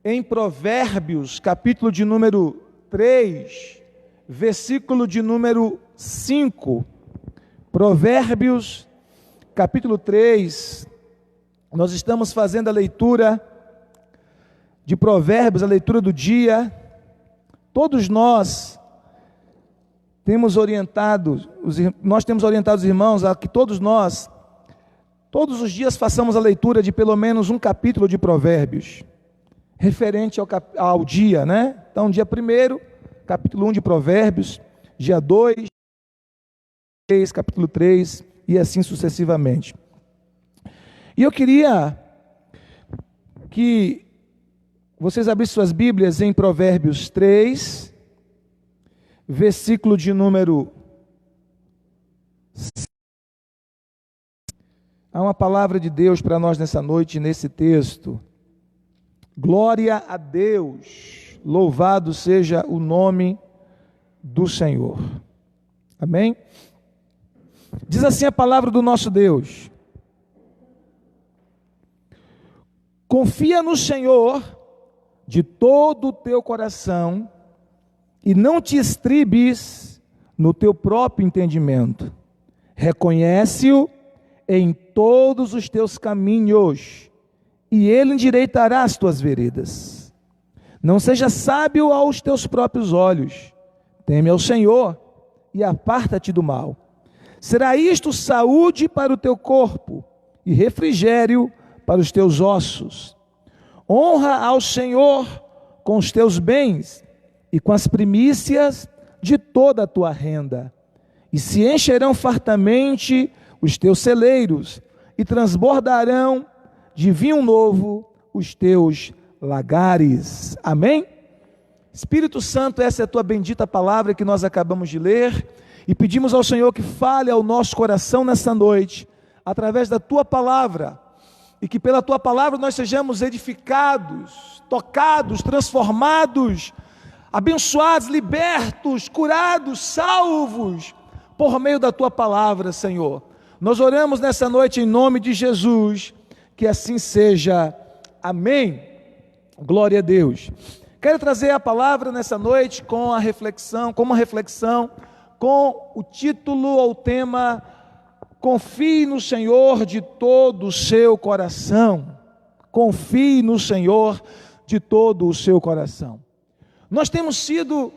em Provérbios, capítulo de número 3, versículo de número 5. Provérbios, capítulo 3, nós estamos fazendo a leitura de Provérbios, a leitura do dia. Todos nós temos orientado os irmãos a que todos nós, todos os dias façamos a leitura de pelo menos um capítulo de Provérbios, referente ao dia, né? Então, dia 1º, capítulo 1 de Provérbios, dia 2, capítulo 3, e assim sucessivamente. E eu queria que vocês abrissem suas Bíblias em Provérbios 3, versículo de número 6. Há uma palavra de Deus para nós nessa noite, nesse texto. Glória a Deus, louvado seja o nome do Senhor. Amém? Diz assim a palavra do nosso Deus: confia no Senhor de todo o teu coração e não te estribes no teu próprio entendimento. Reconhece-o em todos os teus caminhos e ele endireitará as tuas veredas. Não seja sábio aos teus próprios olhos. Teme ao Senhor e aparta-te do mal. Será isto saúde para o teu corpo e refrigério para os teus ossos. Honra ao Senhor com os teus bens e com as primícias de toda a tua renda. E se encherão fartamente os teus celeiros e transbordarão de vinho novo os teus lagares. Amém? Espírito Santo, essa é a tua bendita palavra que nós acabamos de ler, e pedimos ao Senhor que fale ao nosso coração nessa noite, através da tua palavra, e que pela tua palavra nós sejamos edificados, tocados, transformados, abençoados, libertos, curados, salvos, por meio da tua palavra, Senhor. Nós oramos nessa noite em nome de Jesus, que assim seja. Amém. Glória a Deus. Quero trazer a palavra nessa noite com uma reflexão, com o título ou tema: confie no Senhor de todo o seu coração. Confie no Senhor de todo o seu coração. Nós temos sido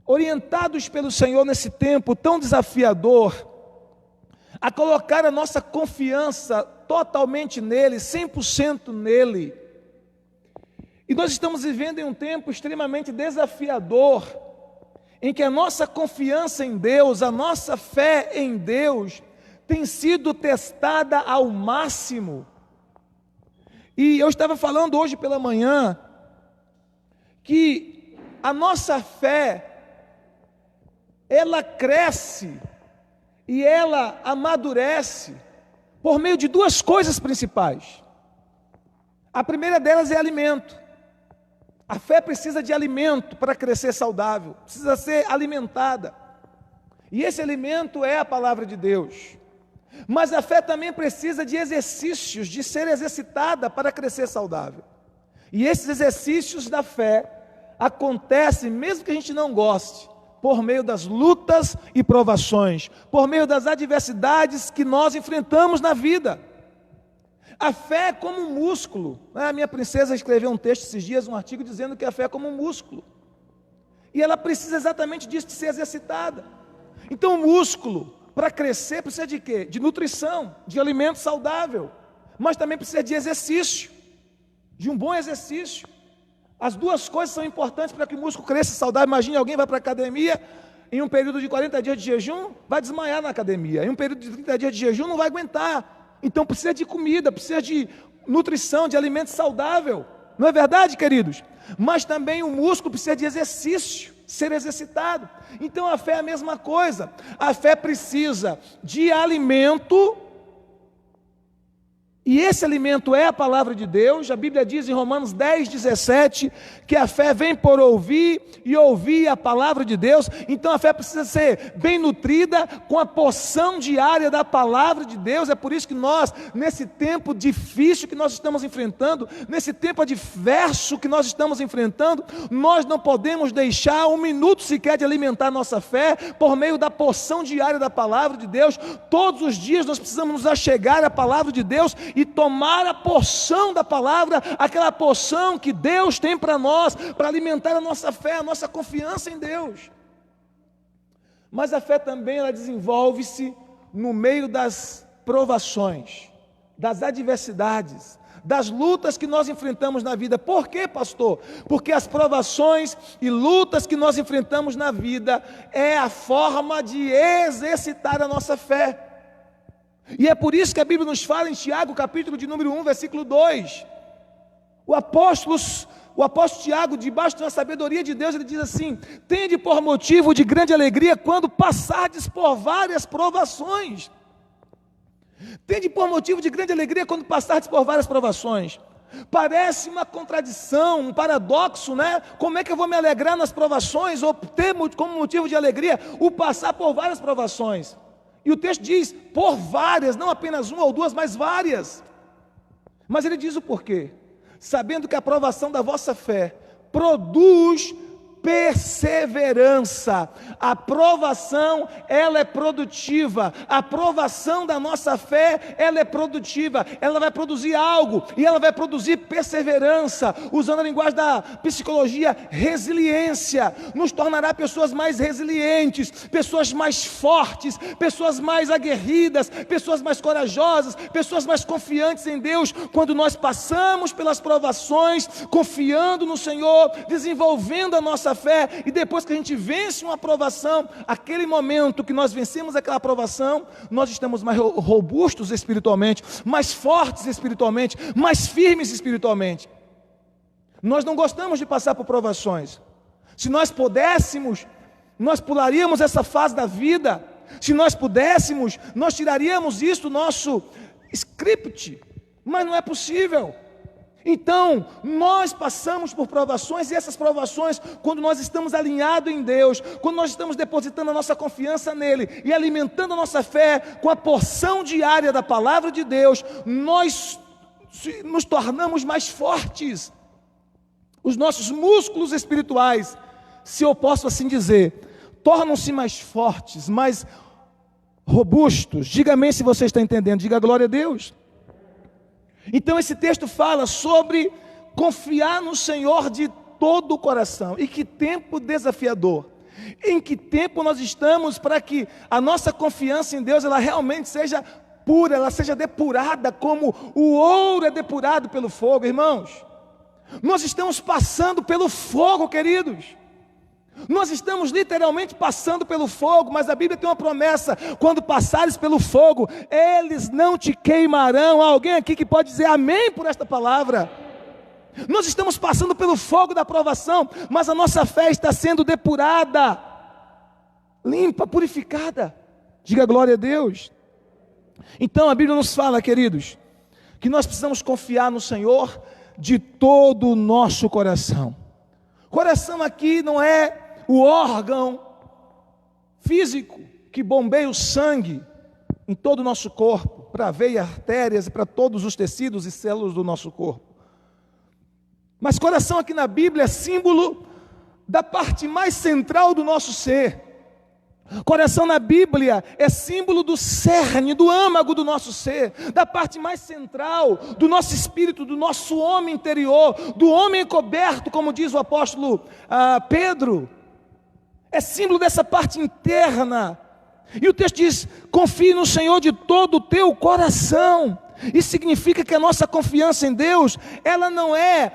orientados pelo Senhor nesse tempo tão desafiador a colocar a nossa confiança totalmente nele, 100% nele. E nós estamos vivendo em um tempo extremamente desafiador, em que a nossa confiança em Deus, a nossa fé em Deus, tem sido testada ao máximo. E eu estava falando hoje pela manhã, que a nossa fé, ela cresce e ela amadurece por meio de duas coisas principais. A primeira delas é alimento. A fé precisa de alimento para crescer saudável, precisa ser alimentada. E esse alimento é a palavra de Deus. Mas a fé também precisa de exercícios, de ser exercitada para crescer saudável. E esses exercícios da fé acontecem, mesmo que a gente não goste, por meio das lutas e provações, por meio das adversidades que nós enfrentamos na vida. A fé é como um músculo. A minha princesa escreveu um texto esses dias, um artigo, dizendo que a fé é como um músculo. E ela precisa exatamente disso, de ser exercitada. Então o músculo, para crescer, precisa de quê? De nutrição, de alimento saudável. Mas também precisa de exercício, de um bom exercício. As duas coisas são importantes para que o músculo cresça saudável. Imagine alguém vai para a academia, em um período de 40 dias de jejum, vai desmaiar na academia. Em um período de 30 dias de jejum, não vai aguentar. Então precisa de comida, precisa de nutrição, de alimento saudável. Não é verdade, queridos? Mas também o músculo precisa de exercício, ser exercitado. Então a fé é a mesma coisa. A fé precisa de alimento E esse alimento é a palavra de Deus. A Bíblia diz em Romanos 10:17 que a fé vem por ouvir e ouvir a palavra de Deus. Então a fé precisa ser bem nutrida com a porção diária da palavra de Deus. É por isso que nós, nesse tempo difícil que nós estamos enfrentando, nesse tempo adverso que nós estamos enfrentando, nós não podemos deixar um minuto sequer de alimentar nossa fé por meio da porção diária da palavra de Deus. Todos os dias nós precisamos nos achegar à palavra de Deus e tomar a porção da palavra, aquela porção que Deus tem para nós, para alimentar a nossa fé, a nossa confiança em Deus. Mas a fé também, ela desenvolve-se no meio das provações, das adversidades, das lutas que nós enfrentamos na vida. Por quê, pastor? Porque as provações e lutas que nós enfrentamos na vida é a forma de exercitar a nossa fé. E é por isso que a Bíblia nos fala em Tiago, capítulo de número 1, versículo 2. O apóstolo Tiago, debaixo da sabedoria de Deus, ele diz assim: tende por motivo de grande alegria quando passardes por várias provações. Tende por motivo de grande alegria quando passardes por várias provações. Parece uma contradição, um paradoxo, né? Como é que eu vou me alegrar nas provações, ou ter como motivo de alegria o passar por várias provações? E o texto diz, por várias, não apenas uma ou duas, mas várias. Mas ele diz o porquê. Sabendo que a provação da vossa fé produz perseverança. A provação, ela é produtiva. A provação da nossa fé, ela é produtiva. Ela vai produzir algo, e ela vai produzir perseverança. Usando a linguagem da psicologia, resiliência. Nos tornará pessoas mais resilientes, pessoas mais fortes, pessoas mais aguerridas, pessoas mais corajosas, pessoas mais confiantes em Deus. Quando nós passamos pelas provações, confiando no Senhor, desenvolvendo a nossa fé, e depois que a gente vence uma provação, aquele momento que nós vencemos aquela provação, nós estamos mais robustos espiritualmente, mais fortes espiritualmente, mais firmes espiritualmente. Nós não gostamos de passar por provações. Se nós pudéssemos, nós pularíamos essa fase da vida. Se nós pudéssemos, nós tiraríamos isso do nosso script, mas não é possível. Então, nós passamos por provações, e essas provações, quando nós estamos alinhados em Deus, quando nós estamos depositando a nossa confiança nele e alimentando a nossa fé com a porção diária da palavra de Deus, nós nos tornamos mais fortes. Os nossos músculos espirituais, se eu posso assim dizer, tornam-se mais fortes, mais robustos. Diga amém se você está entendendo, diga glória a Deus. Então esse texto fala sobre confiar no Senhor de todo o coração. E que tempo desafiador. Em que tempo nós estamos para que a nossa confiança em Deus, ela realmente seja pura, ela seja depurada como o ouro é depurado pelo fogo, irmãos. Nós estamos passando pelo fogo, queridos. Nós estamos literalmente passando pelo fogo, mas a Bíblia tem uma promessa: quando passares pelo fogo, eles não te queimarão. Há alguém aqui que pode dizer amém por esta palavra? Nós estamos passando pelo fogo da provação, mas a nossa fé está sendo depurada, limpa, purificada. Diga glória a Deus. Então a Bíblia nos fala, queridos, que nós precisamos confiar no Senhor de todo o nosso coração. Coração aqui não é o órgão físico que bombeia o sangue em todo o nosso corpo, para a veia, artérias e para todos os tecidos e células do nosso corpo. Mas coração aqui na Bíblia é símbolo da parte mais central do nosso ser. Coração na Bíblia é símbolo do cerne, do âmago do nosso ser, da parte mais central do nosso espírito, do nosso homem interior, do homem encoberto, como diz o apóstolo Pedro. É símbolo dessa parte interna. E o texto diz: confie no Senhor de todo o teu coração. Isso significa que a nossa confiança em Deus, ela não é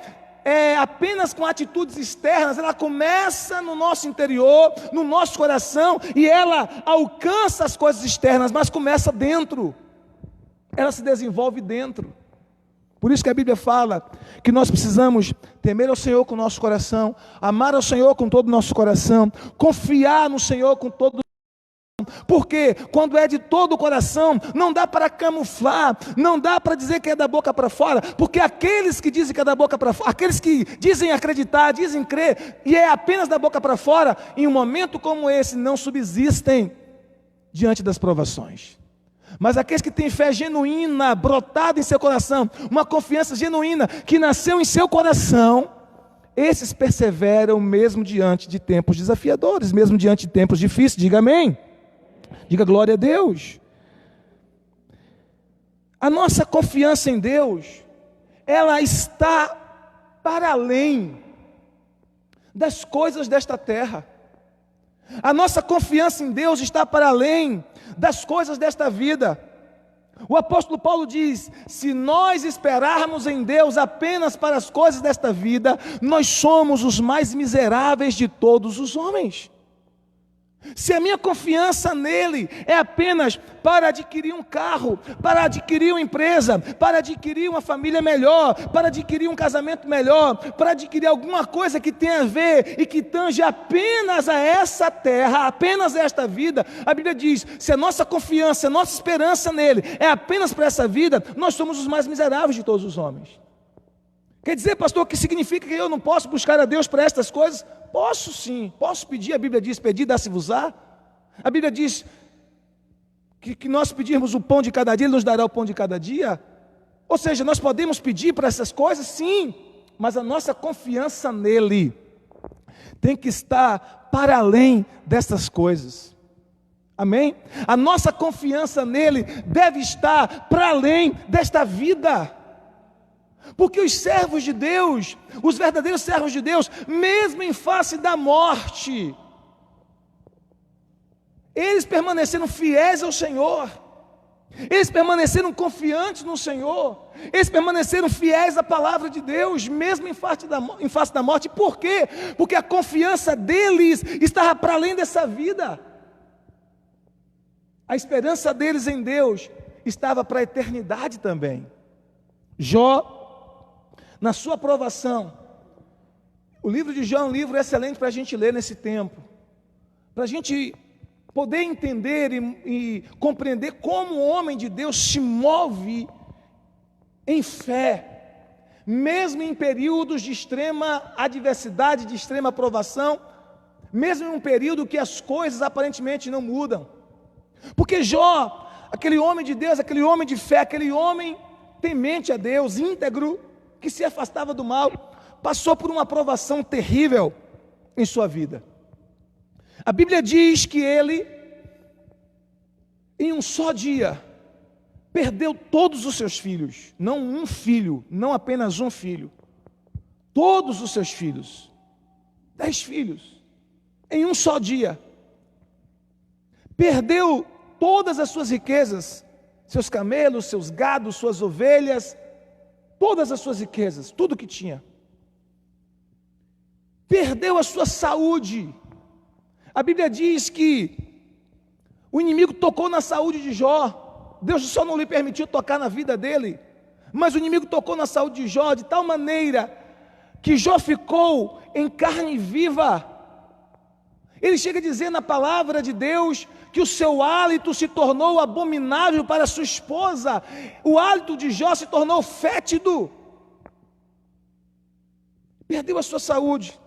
apenas com atitudes externas, ela começa no nosso interior, no nosso coração, e ela alcança as coisas externas, mas começa dentro, ela se desenvolve dentro. Por isso que a Bíblia fala que nós precisamos temer ao Senhor com o nosso coração, amar ao Senhor com todo o nosso coração, confiar no Senhor com todo o Porque quando é de todo o coração, não dá para camuflar, não dá para dizer que é da boca para fora, porque aqueles que dizem que é da boca para fora, aqueles que dizem acreditar, dizem crer, e é apenas da boca para fora, em um momento como esse, não subsistem diante das provações. Mas aqueles que têm fé genuína, brotada em seu coração, uma confiança genuína, que nasceu em seu coração, esses perseveram mesmo diante de tempos desafiadores, mesmo diante de tempos difíceis. Diga amém. Diga glória a Deus. A nossa confiança em Deus, ela está para além das coisas desta terra. A nossa confiança em Deus está para além das coisas desta vida. O apóstolo Paulo diz: se nós esperarmos em Deus apenas para as coisas desta vida, nós somos os mais miseráveis de todos os homens. Se a minha confiança nele é apenas para adquirir um carro, para adquirir uma empresa, para adquirir uma família melhor, para adquirir um casamento melhor, para adquirir alguma coisa que tenha a ver e que tange apenas a essa terra, apenas a esta vida, a Bíblia diz: se a nossa confiança, a nossa esperança nele é apenas para essa vida, nós somos os mais miseráveis de todos os homens. Quer dizer, pastor, que significa que eu não posso buscar a Deus para estas coisas? Posso sim, posso pedir. A Bíblia diz: pedir, dá-se-vos-á. A Bíblia diz que nós pedirmos o pão de cada dia, Ele nos dará o pão de cada dia. Ou seja, nós podemos pedir para essas coisas, sim, mas a nossa confiança nele tem que estar para além dessas coisas. Amém? A nossa confiança nele deve estar para além desta vida. Porque os servos de Deus, os verdadeiros servos de Deus, mesmo em face da morte, eles permaneceram fiéis ao Senhor, eles permaneceram confiantes no Senhor, eles permaneceram fiéis à palavra de Deus, mesmo em face da morte. Por quê? Porque a confiança deles estava para além dessa vida. A esperança deles em Deus estava para a eternidade também. Jó, na sua aprovação, o livro de Jó é um livro excelente para a gente ler nesse tempo, para a gente poder entender e compreender como o homem de Deus se move em fé, mesmo em períodos de extrema adversidade, de extrema aprovação, mesmo em um período que as coisas aparentemente não mudam. Porque Jó, aquele homem de Deus, aquele homem de fé, aquele homem temente a Deus, íntegro, que se afastava do mal, passou por uma provação terrível em sua vida. A Bíblia diz que ele, em um só dia, perdeu todos os seus filhos. Não um filho, não apenas um filho. Todos os seus filhos. 10 filhos. Em um só dia. Perdeu todas as suas riquezas. Seus camelos, seus gados, suas ovelhas, todas as suas riquezas, tudo que tinha. Perdeu a sua saúde. A Bíblia diz que o inimigo tocou na saúde de Jó. Deus só não lhe permitiu tocar na vida dele, mas o inimigo tocou na saúde de Jó de tal maneira que Jó ficou em carne viva. Ele chega a dizer na palavra de Deus que o seu hálito se tornou abominável para sua esposa. O hálito de Jó se tornou fétido. Perdeu a sua saúde.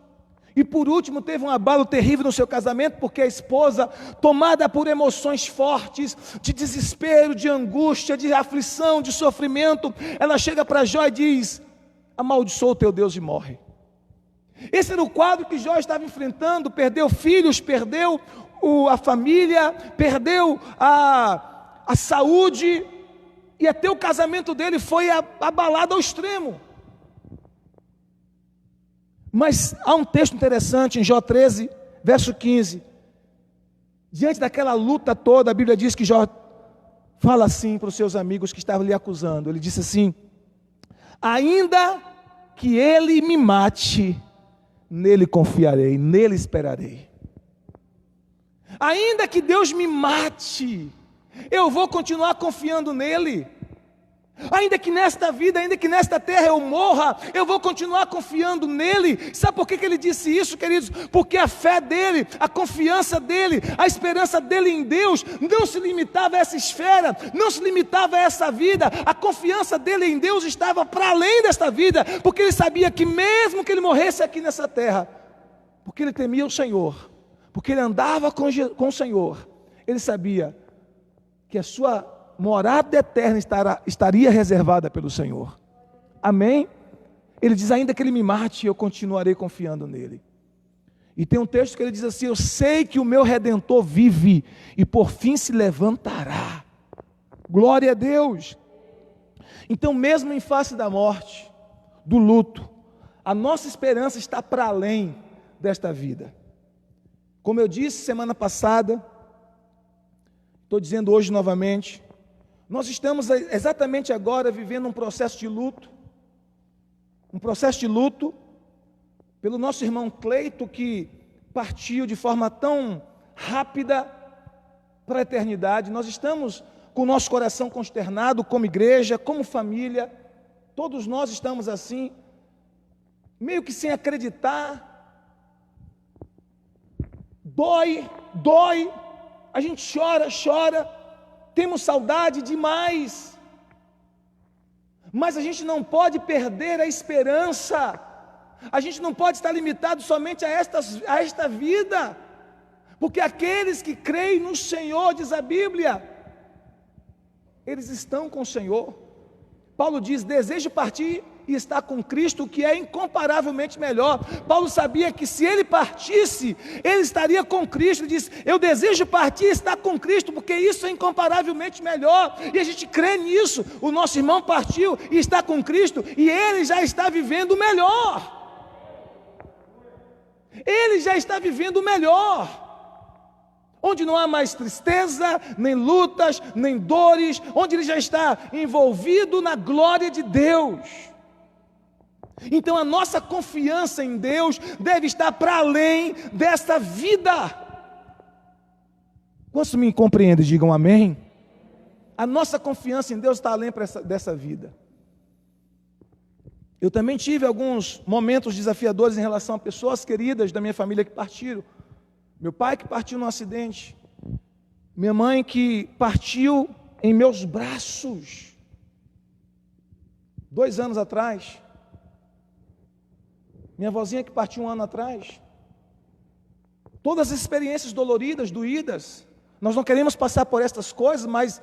E por último teve um abalo terrível no seu casamento, porque a esposa, tomada por emoções fortes, de desespero, de angústia, de aflição, de sofrimento, ela chega para Jó e diz: amaldiçoa o teu Deus e morre. Esse era o quadro que Jó estava enfrentando. Perdeu filhos, perdeu a família, perdeu a saúde, e até o casamento dele foi abalado ao extremo. Mas há um texto interessante em Jó 13, verso 15. Diante daquela luta toda, a Bíblia diz que Jó fala assim para os seus amigos que estavam lhe acusando. Ele disse assim: ainda que ele me mate, nele confiarei, nele esperarei. Ainda que Deus me mate, eu vou continuar confiando nele. Ainda que nesta vida, ainda que nesta terra eu morra, eu vou continuar confiando nele. Sabe por que ele disse isso, queridos? Porque a fé dele, a confiança dele, a esperança dele em Deus não se limitava a essa esfera, não se limitava a essa vida. A confiança dele em Deus estava para além desta vida, porque ele sabia que mesmo que ele morresse aqui nessa terra, porque ele temia o Senhor, porque ele andava com o Senhor, ele sabia que a sua morada eterna estaria reservada pelo Senhor. Amém? Ele diz, ainda que ele me mate, eu continuarei confiando nele. E tem um texto que ele diz assim, eu sei que o meu Redentor vive e por fim se levantará. Glória a Deus. Então mesmo em face da morte, do luto, a nossa esperança está para além desta vida. Como eu disse semana passada, estou dizendo hoje novamente, nós estamos exatamente agora vivendo um processo de luto pelo nosso irmão Cleito, que partiu de forma tão rápida para a eternidade. Nós estamos com o nosso coração consternado como igreja, como família, todos nós estamos assim, meio que sem acreditar, dói, a gente chora, temos saudade demais, mas a gente não pode perder a esperança, a gente não pode estar limitado somente a esta vida, porque aqueles que creem no Senhor, diz a Bíblia, eles estão com o Senhor. Paulo diz, desejo partir e estar com Cristo, que é incomparavelmente melhor. Paulo sabia que se ele partisse, ele estaria com Cristo. Ele diz, eu desejo partir e estar com Cristo, porque isso é incomparavelmente melhor, e a gente crê nisso. O nosso irmão partiu e está com Cristo, e ele já está vivendo o melhor, ele já está vivendo o melhor, onde não há mais tristeza, nem lutas, nem dores, onde ele já está envolvido na glória de Deus. Então a nossa confiança em Deus deve estar para além desta vida. Quantos me compreendem? Digam amém. A nossa confiança em Deus está além dessa vida. Eu também tive alguns momentos desafiadores em relação a pessoas queridas da minha família que partiram. Meu pai que partiu num acidente, minha mãe que partiu em meus braços 2 anos atrás, minha avózinha que partiu 1 ano atrás. Todas as experiências doloridas, doídas, nós não queremos passar por estas coisas, mas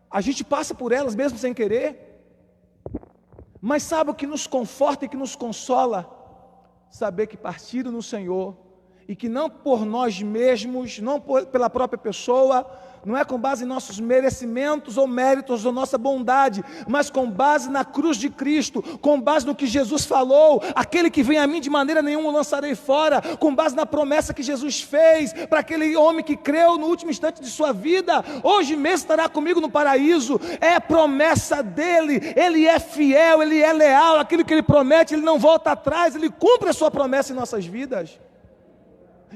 a gente passa por elas mesmo sem querer. Mas sabe o que nos conforta e que nos consola? Saber que partiram no Senhor, e que não por nós mesmos, não pela própria pessoa, não é com base em nossos merecimentos ou méritos ou nossa bondade, mas com base na cruz de Cristo, com base no que Jesus falou, aquele que vem a mim de maneira nenhuma o lançarei fora, com base na promessa que Jesus fez para aquele homem que creu no último instante de sua vida, hoje mesmo estará comigo no paraíso. É promessa dele, ele é fiel, ele é leal, aquilo que ele promete, ele não volta atrás, ele cumpre a sua promessa em nossas vidas.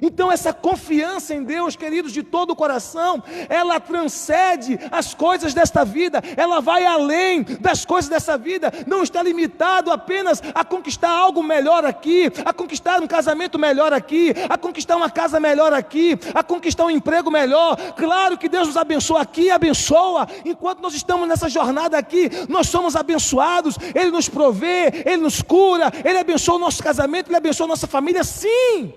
Então essa confiança em Deus, queridos, de todo o coração, ela transcende as coisas desta vida, ela vai além das coisas dessa vida, não está limitado apenas a conquistar algo melhor aqui, a conquistar um casamento melhor aqui, a conquistar uma casa melhor aqui, a conquistar um emprego melhor. Claro que Deus nos abençoa aqui, abençoa, enquanto nós estamos nessa jornada aqui, nós somos abençoados, Ele nos provê, Ele nos cura, Ele abençoa o nosso casamento, Ele abençoa a nossa família, sim.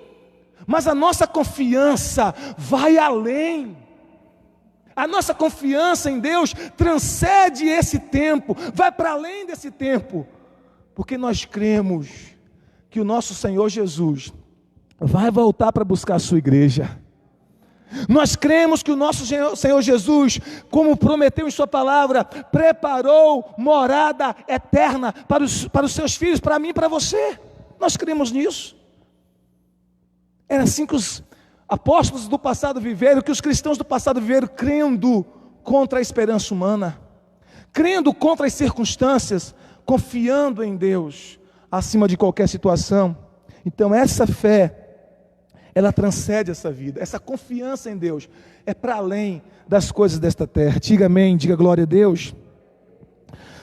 Mas a nossa confiança vai além. A nossa confiança em Deus transcende esse tempo, vai para além desse tempo, porque nós cremos que o nosso Senhor Jesus vai voltar para buscar a sua igreja. Nós cremos que o nosso Senhor Jesus, como prometeu em sua palavra, preparou morada eterna para os seus filhos, para mim e para você. Nós cremos nisso. Era assim que os apóstolos do passado viveram, que os cristãos do passado viveram, crendo contra a esperança humana, crendo contra as circunstâncias, confiando em Deus acima de qualquer situação. Então essa fé, ela transcende essa vida, essa confiança em Deus é para além das coisas desta terra. Diga amém, diga glória a Deus.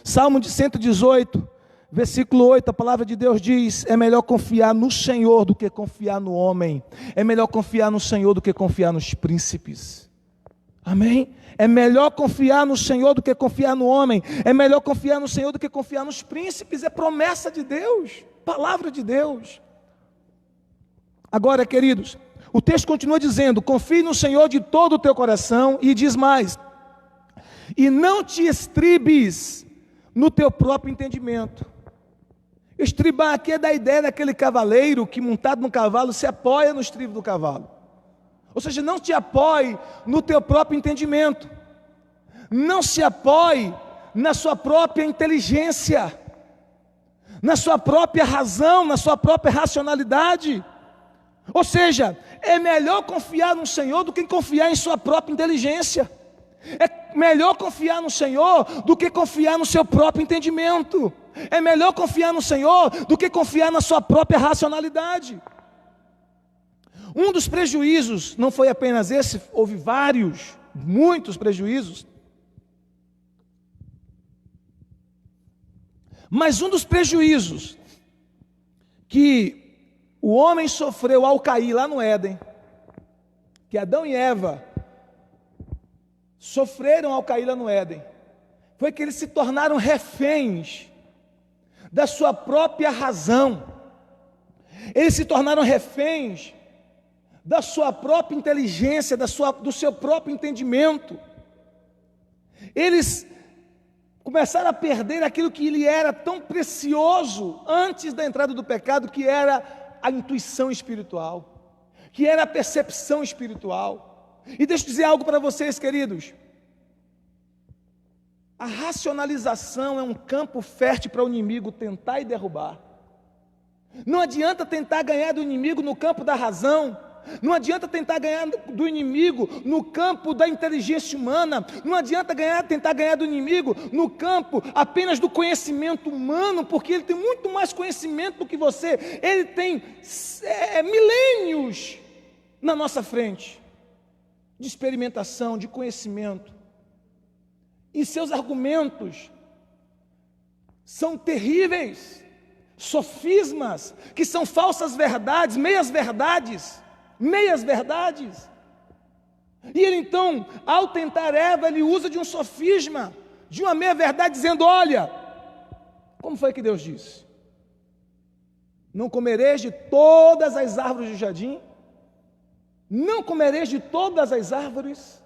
Salmo de 118, versículo 8, a palavra de Deus diz: é melhor confiar no Senhor do que confiar no homem. É melhor confiar no Senhor do que confiar nos príncipes. Amém? É melhor confiar no Senhor do que confiar no homem. É melhor confiar no Senhor do que confiar nos príncipes. É promessa de Deus, palavra de Deus. Agora, queridos, o texto continua dizendo: confie no Senhor de todo o teu coração, e diz mais: e não te estribes no teu próprio entendimento. Estribar aqui é da ideia daquele cavaleiro que, montado no cavalo, se apoia no estribo do cavalo. Ou seja, não te apoie no teu próprio entendimento. Não se apoie na sua própria inteligência, na sua própria razão, na sua própria racionalidade. Ou seja, é melhor confiar no Senhor do que confiar em sua própria inteligência. É melhor confiar no Senhor do que confiar no seu próprio entendimento. É melhor confiar no Senhor do que confiar na sua própria racionalidade. Um dos prejuízos, não foi apenas esse, houve vários, muitos prejuízos. Mas um dos prejuízos que o homem sofreu ao cair lá no Éden, que Adão e Eva sofreram ao cair lá no Éden, foi que eles se tornaram reféns da sua própria razão. Eles se tornaram reféns da sua própria inteligência, do seu próprio entendimento. Eles começaram a perder aquilo que lhe era tão precioso antes da entrada do pecado, que era a intuição espiritual, que era a percepção espiritual. E deixa eu dizer algo para vocês, queridos. A racionalização é um campo fértil para o inimigo tentar e derrubar. Não adianta tentar ganhar do inimigo no campo da razão. Não adianta tentar ganhar do inimigo no campo da inteligência humana. Não adianta tentar ganhar do inimigo no campo apenas do conhecimento humano, porque ele tem muito mais conhecimento do que você. Ele tem milênios na nossa frente de experimentação, de conhecimento. E seus argumentos são terríveis, sofismas, que são falsas verdades, meias verdades. E ele então, ao tentar Eva, ele usa de um sofisma, de uma meia verdade, dizendo: olha, como foi que Deus disse? Não comereis de todas as árvores do jardim? Não comereis de todas as árvores?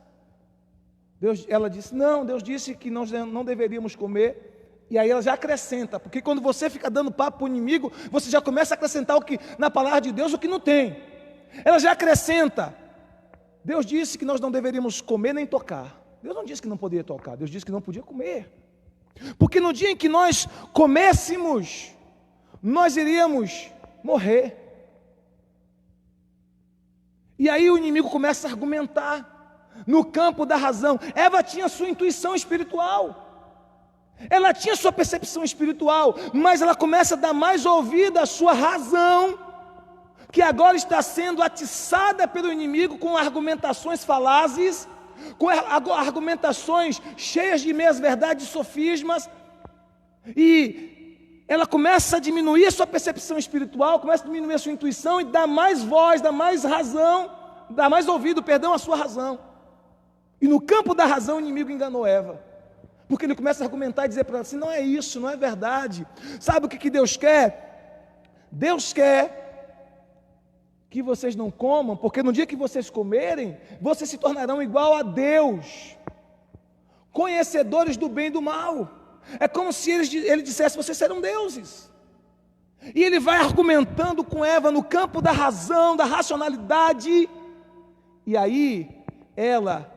Ela disse: não, Deus disse que nós não deveríamos comer. E aí ela já acrescenta, porque quando você fica dando papo para o inimigo, você já começa a acrescentar na palavra de Deus o que não tem. Ela já acrescenta: Deus disse que nós não deveríamos comer nem tocar. Deus não disse que não poderia tocar, Deus disse que não podia comer. Porque no dia em que nós comêssemos, nós iríamos morrer. E aí o inimigo começa a argumentar no campo da razão. Eva tinha sua intuição espiritual, ela tinha sua percepção espiritual, mas ela começa a dar mais ouvido à sua razão, que agora está sendo atiçada pelo inimigo com argumentações falazes, com argumentações cheias de meias verdades e sofismas, e ela começa a diminuir a sua percepção espiritual, começa a diminuir a sua intuição e dá mais voz, dá mais razão, dá mais ouvido, à sua razão. E no campo da razão o inimigo enganou Eva, porque ele começa a argumentar e dizer para ela assim: não é isso, não é verdade. Sabe o que Deus quer? Deus quer que vocês não comam, porque no dia que vocês comerem, vocês se tornarão igual a Deus, conhecedores do bem e do mal. É como se ele dissesse: vocês serão deuses. E ele vai argumentando com Eva no campo da razão, da racionalidade, e aí ela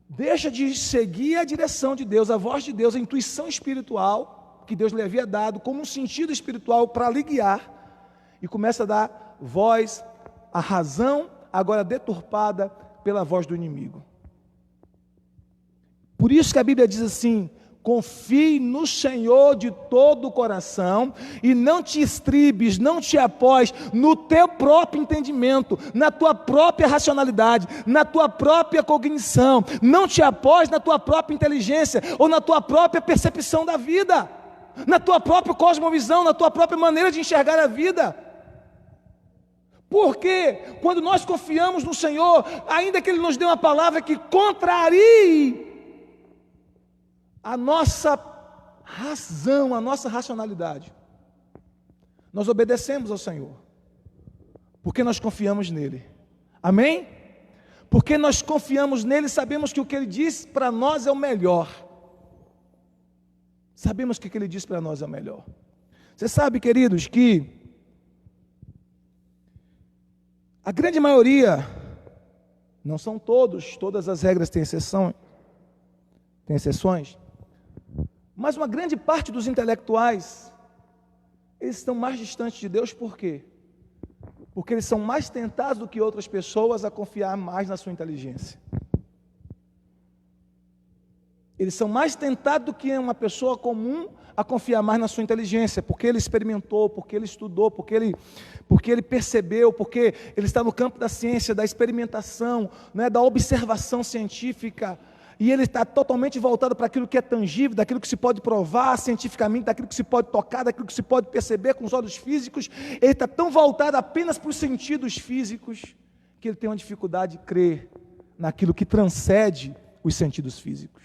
deixa de seguir a direção de Deus, a voz de Deus, a intuição espiritual que Deus lhe havia dado como um sentido espiritual para lhe guiar, e começa a dar voz à razão, agora deturpada pela voz do inimigo. Por isso que a Bíblia diz assim: Confie no Senhor de todo o coração e não te estribes, não te apoies no teu próprio entendimento, na tua própria racionalidade, na tua própria cognição. Não te apoies na tua própria inteligência ou na tua própria percepção da vida, na tua própria cosmovisão, na tua própria maneira de enxergar a vida. Porque quando nós confiamos no Senhor, ainda que Ele nos dê uma palavra que contrarie a nossa razão, a nossa racionalidade, nós obedecemos ao Senhor, porque nós confiamos nele. Amém? Porque nós confiamos nele, sabemos que o que Ele diz para nós é o melhor. Sabemos que o que Ele diz para nós é o melhor. Você sabe, queridos, que a grande maioria, não são todos, todas as regras têm exceções, mas uma grande parte dos intelectuais, eles estão mais distantes de Deus. Por quê? Porque eles são mais tentados do que outras pessoas a confiar mais na sua inteligência. Eles são mais tentados do que uma pessoa comum a confiar mais na sua inteligência, porque ele experimentou, porque ele estudou, porque ele percebeu, porque ele está no campo da ciência, da experimentação, né, da observação científica, e ele está totalmente voltado para aquilo que é tangível, daquilo que se pode provar cientificamente, daquilo que se pode tocar, daquilo que se pode perceber com os olhos físicos. Ele está tão voltado apenas para os sentidos físicos, que ele tem uma dificuldade de crer naquilo que transcende os sentidos físicos.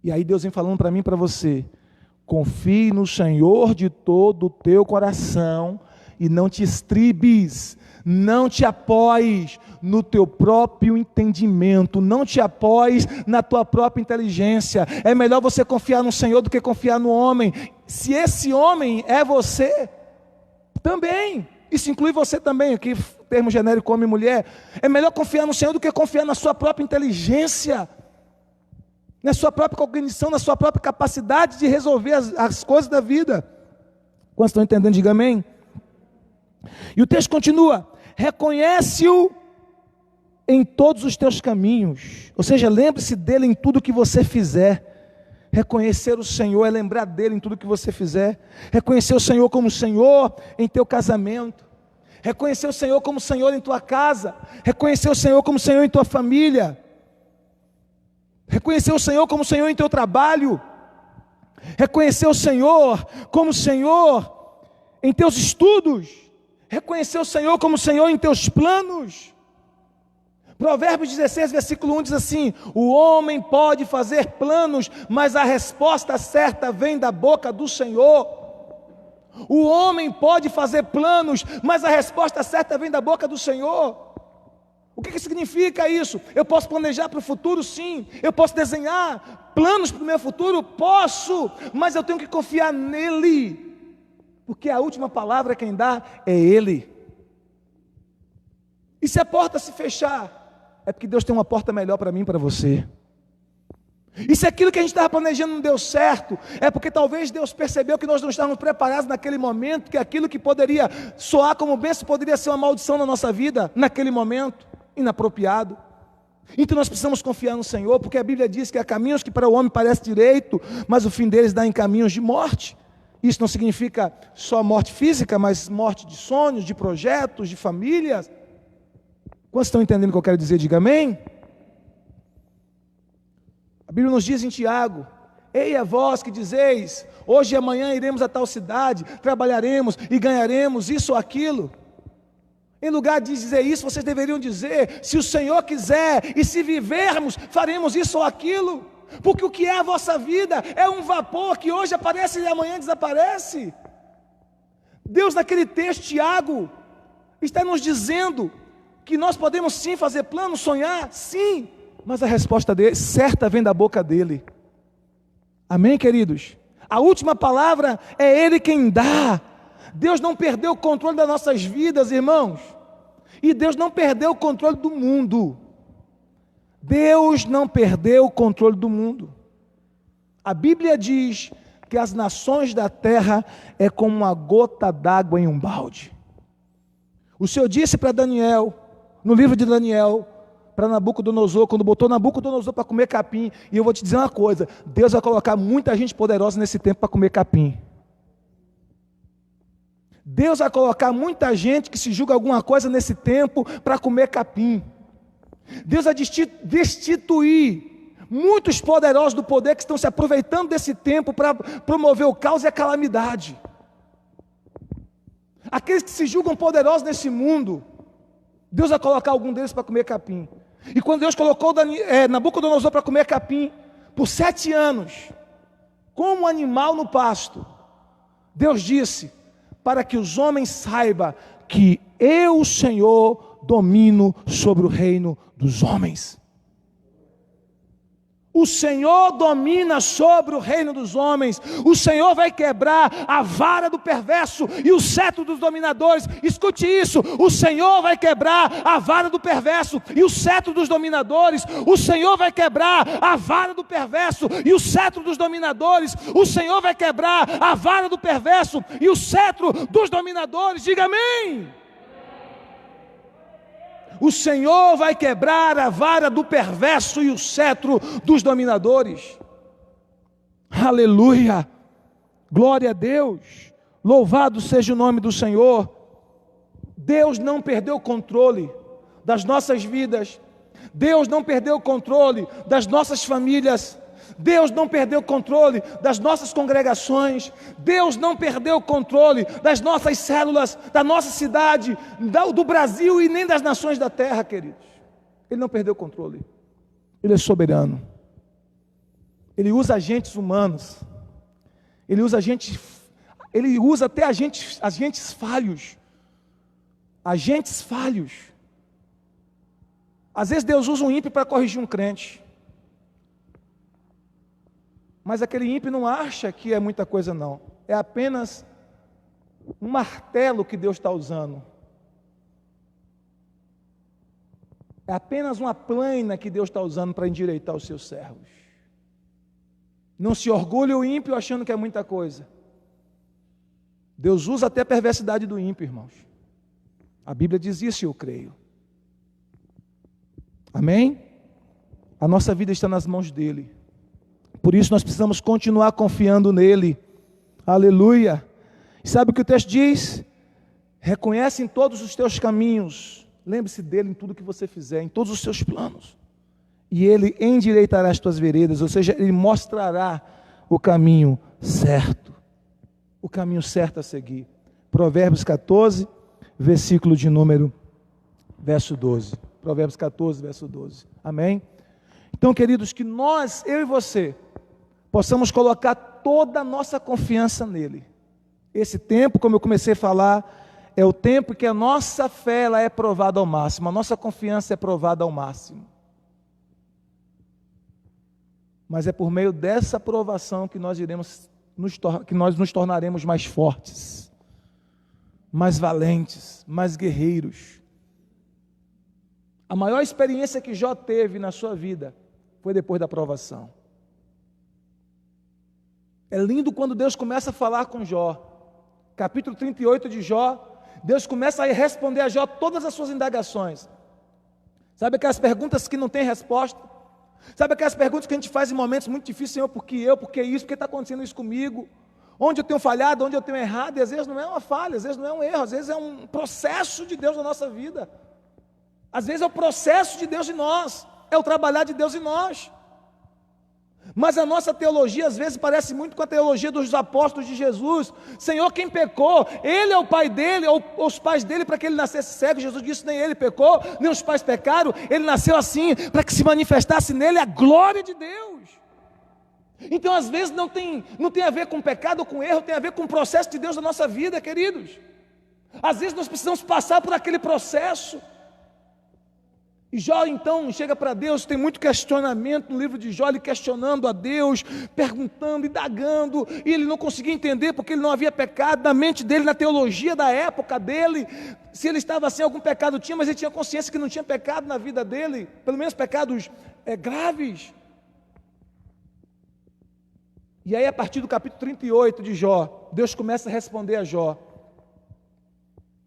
E aí Deus vem falando para mim e para você: confie no Senhor de todo o teu coração e não te estribes, não te apoies no teu próprio entendimento, não te apoies na tua própria inteligência. É melhor você confiar no Senhor do que confiar no homem. Se esse homem é você, também, isso inclui você também, aqui termo genérico homem e mulher, é melhor confiar no Senhor do que confiar na sua própria inteligência, na sua própria cognição, na sua própria capacidade de resolver as coisas da vida. Quantos estão entendendo? Diga amém. E o texto continua: reconhece-o em todos os teus caminhos, ou seja, lembre-se dele em tudo que você fizer. Reconhecer o Senhor é lembrar dele em tudo que você fizer. Reconhecer o Senhor como Senhor em teu casamento, reconhecer o Senhor como Senhor em tua casa, reconhecer o Senhor como Senhor em tua família, reconhecer o Senhor como Senhor em teu trabalho, reconhecer o Senhor como Senhor em teus estudos, reconhecer o Senhor como Senhor em teus planos. Provérbios 16, versículo 1 diz assim: o homem pode fazer planos, mas a resposta certa vem da boca do Senhor. O homem pode fazer planos, mas a resposta certa vem da boca do Senhor. O que significa isso? Eu posso planejar para o futuro? Sim. Eu posso desenhar planos para o meu futuro? Posso, mas eu tenho que confiar nele, porque a última palavra quem dá é Ele. E se a porta se fechar, é porque Deus tem uma porta melhor para mim e para você. E se aquilo que a gente estava planejando não deu certo, é porque talvez Deus percebeu que nós não estávamos preparados naquele momento, que aquilo que poderia soar como bênção poderia ser uma maldição na nossa vida, naquele momento, inapropriado. Então nós precisamos confiar no Senhor, porque a Bíblia diz que há caminhos que para o homem parece direito, mas o fim deles dá em caminhos de morte. Isso não significa só morte física, mas morte de sonhos, de projetos, de famílias. Quantos estão entendendo o que eu quero dizer? Diga amém. A Bíblia nos diz em Tiago: ei a vós que dizeis, hoje e amanhã iremos a tal cidade, trabalharemos e ganharemos isso ou aquilo. Em lugar de dizer isso, vocês deveriam dizer: se o Senhor quiser e se vivermos, faremos isso ou aquilo. Porque o que é a vossa vida é um vapor que hoje aparece e amanhã desaparece. Deus, naquele texto, Tiago, está nos dizendo que nós podemos sim fazer planos, sonhar, sim, mas a resposta dele, certa, vem da boca dele. Amém, queridos? A última palavra é Ele quem dá. Deus não perdeu o controle das nossas vidas, irmãos. E Deus não perdeu o controle do mundo. Deus não perdeu o controle do mundo. A Bíblia diz que as nações da terra é como uma gota d'água em um balde. O Senhor disse para Daniel, no livro de Daniel, para Nabucodonosor, quando botou Nabucodonosor para comer capim. E eu vou te dizer uma coisa: Deus vai colocar muita gente poderosa nesse tempo para comer capim. Deus vai colocar muita gente que se julga alguma coisa nesse tempo para comer capim. Deus vai destituir muitos poderosos do poder que estão se aproveitando desse tempo para promover o caos e a calamidade. Aqueles que se julgam poderosos nesse mundo, Deus vai colocar algum deles para comer capim. E quando Deus colocou Nabucodonosor para comer capim, por 7 anos, como um animal no pasto, Deus disse, para que os homens saibam que eu, o Senhor, domino sobre o reino dos homens. O Senhor domina sobre o reino dos homens. O Senhor vai quebrar a vara do perverso e o cetro dos dominadores. Escute isso: o Senhor vai quebrar a vara do perverso e o cetro dos dominadores. O Senhor vai quebrar a vara do perverso e o cetro dos dominadores. O Senhor vai quebrar a vara do perverso e o cetro dos dominadores. Diga amém. O Senhor vai quebrar a vara do perverso e o cetro dos dominadores. Aleluia, glória a Deus, louvado seja o nome do Senhor. Deus não perdeu o controle das nossas vidas, Deus não perdeu o controle das nossas famílias, Deus não perdeu o controle das nossas congregações, Deus não perdeu o controle das nossas células, da nossa cidade, do Brasil e nem das nações da terra, queridos. Ele não perdeu o controle, Ele é soberano. Ele usa agentes humanos, Ele usa até agentes falhos. Agentes falhos. Às vezes Deus usa um ímpio para corrigir um crente. Mas aquele ímpio não acha que é muita coisa não. É apenas um martelo que Deus está usando. É apenas uma plana que Deus está usando para endireitar os seus servos. Não se orgulhe o ímpio achando que é muita coisa. Deus usa até a perversidade do ímpio, irmãos. A Bíblia diz isso e eu creio. Amém? A nossa vida está nas mãos dEle. Por isso nós precisamos continuar confiando nele. Aleluia. E sabe o que o texto diz? Reconhece em todos os teus caminhos. Lembre-se dele em tudo que você fizer, em todos os seus planos. E ele endireitará as tuas veredas, ou seja, ele mostrará o caminho certo. O caminho certo a seguir. Provérbios 14, versículo de número, verso 12. Provérbios 14, verso 12. Amém? Então, queridos, que nós, eu e você, possamos colocar toda a nossa confiança nele. Esse tempo, como eu comecei a falar, é o tempo que a nossa fé ela é provada ao máximo, a nossa confiança é provada ao máximo. Mas é por meio dessa provação que nós nos tornaremos mais fortes, mais valentes, mais guerreiros. A maior experiência que Jó teve na sua vida foi depois da provação. É lindo quando Deus começa a falar com Jó. Capítulo 38 de Jó, Deus começa a responder a Jó todas as suas indagações. Sabe aquelas perguntas que não tem resposta? Sabe aquelas perguntas que a gente faz em momentos muito difíceis? Senhor, por que eu? Por que isso? Por que está acontecendo isso comigo? Onde eu tenho falhado? Onde eu tenho errado? E às vezes não é uma falha, às vezes não é um erro, às vezes é um processo de Deus na nossa vida. Às vezes é o processo de Deus em nós, é o trabalhar de Deus em nós. Mas a nossa teologia às vezes parece muito com a teologia dos apóstolos de Jesus. Senhor, quem pecou? Ele é o pai dele, ou os pais dele, para que ele nascesse cego. Jesus disse, nem ele pecou, nem os pais pecaram. Ele nasceu assim, para que se manifestasse nele a glória de Deus. Então às vezes não tem a ver com pecado ou com erro, tem a ver com o processo de Deus na nossa vida, queridos. Às vezes nós precisamos passar por aquele processo. E Jó então chega para Deus, tem muito questionamento no livro de Jó, ele questionando a Deus, perguntando, indagando, e ele não conseguia entender porque ele não havia pecado na mente dele, na teologia da época dele, se ele estava sem algum pecado tinha, mas ele tinha consciência que não tinha pecado na vida dele, pelo menos pecados graves. E aí a partir do capítulo 38 de Jó, Deus começa a responder a Jó.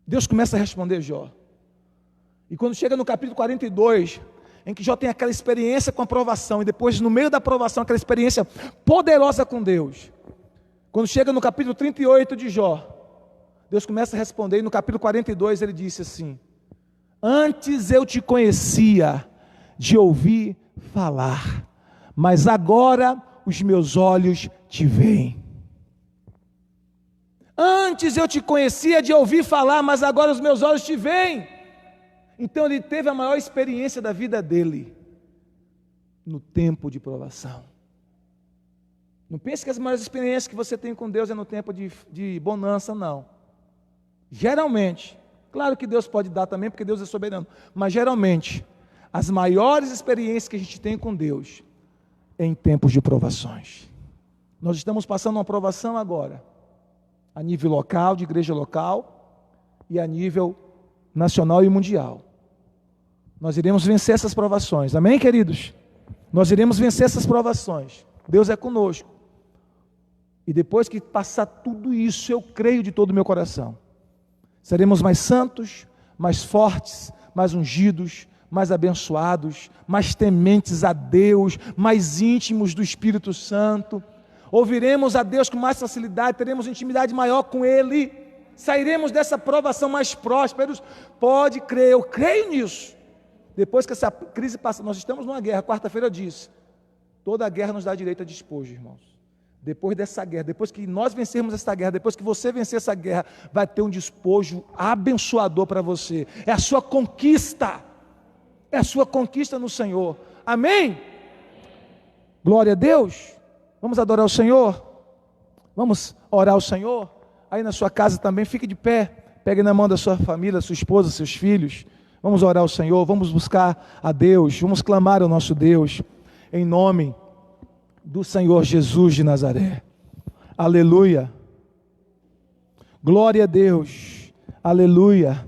Deus começa a responder a Jó. E quando chega no capítulo 42, em que Jó tem aquela experiência com a provação, e depois, no meio da provação, aquela experiência poderosa com Deus. Quando chega no capítulo 38 de Jó, Deus começa a responder, e no capítulo 42 ele disse assim: antes eu te conhecia de ouvir falar, mas agora os meus olhos te veem. Antes eu te conhecia de ouvir falar, mas agora os meus olhos te veem. Então ele teve a maior experiência da vida dele no tempo de provação. Não pense que as maiores experiências que você tem com Deus é no tempo de bonança, não. Geralmente, claro que Deus pode dar também, porque Deus é soberano, mas geralmente, as maiores experiências que a gente tem com Deus é em tempos de provações. Nós estamos passando uma provação agora, a nível local, de igreja local, e a nível nacional e mundial. Nós iremos vencer essas provações, amém, queridos? Nós iremos vencer essas provações. Deus é conosco. E depois que passar tudo isso, eu creio de todo o meu coração, seremos mais santos, mais fortes, mais ungidos, mais abençoados, mais tementes a Deus, mais íntimos do Espírito Santo. Ouviremos a Deus com mais facilidade, teremos intimidade maior com Ele, sairemos dessa provação mais prósperos. Pode crer, eu creio nisso. Depois que essa crise passa, nós estamos numa guerra, quarta-feira eu disse, toda a guerra nos dá direito a despojo, irmãos. Depois dessa guerra, depois que nós vencermos essa guerra, depois que você vencer essa guerra, vai ter um despojo abençoador para você. É a sua conquista, é a sua conquista no Senhor, amém? Glória a Deus. Vamos adorar o Senhor, vamos orar ao Senhor. Aí na sua casa também, fique de pé, pegue na mão da sua família, sua esposa, seus filhos. Vamos orar ao Senhor, vamos buscar a Deus, vamos clamar ao nosso Deus, em nome do Senhor Jesus de Nazaré. Aleluia. Glória a Deus. Aleluia.